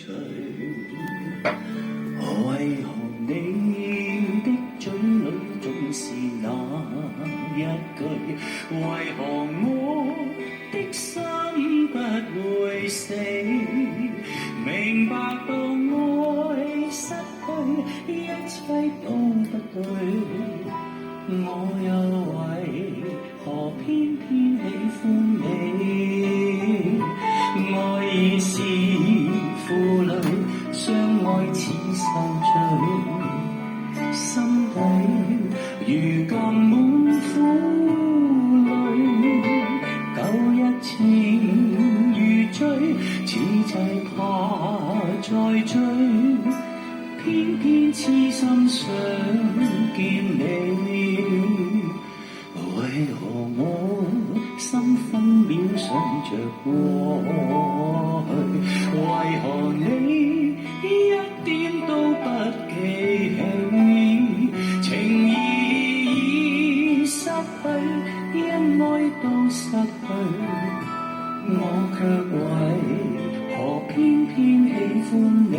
除。為何你的嘴裏總是那一句？為何我的心不會死？明白到愛失去，一切都不對，我又為何偏偏喜歡你？愛已是負累，相愛似受罪，心底如今滿苦淚。舊日情如醉，此際怕再追，偏偏痴心想見你。為何我心分秒想着過去？為何你一點都不記起？情義已失去，因愛都失去，我卻為何偏偏喜歡你？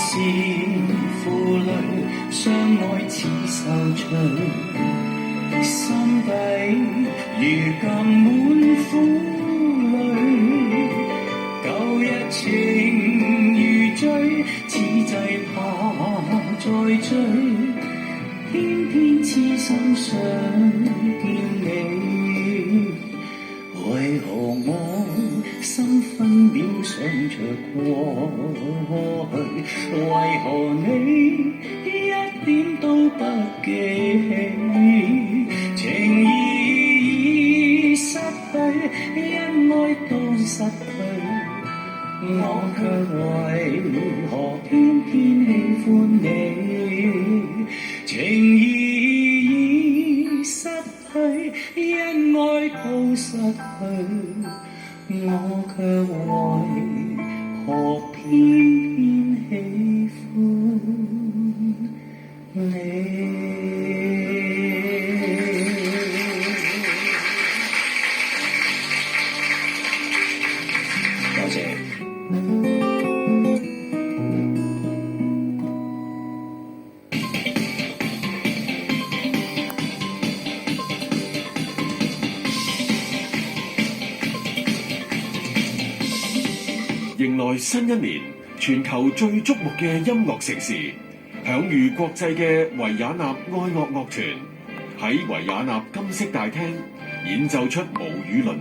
是負累，相愛似受罪，心底如今滿苦淚。舊日情如醉，此際怕再追，偏偏痴心想見你。為何我心分秒想着過去？為何你一點都不記起？情義已失去，因愛都失去，我卻為何偏偏喜歡你？情義已失去，因愛都失去，我卻為何偏偏喜歡你？多謝。迎來新一年，全球最矚目嘅音樂盛事，享譽國際嘅維也納愛樂樂團喺維也納金色大廳演奏出無與倫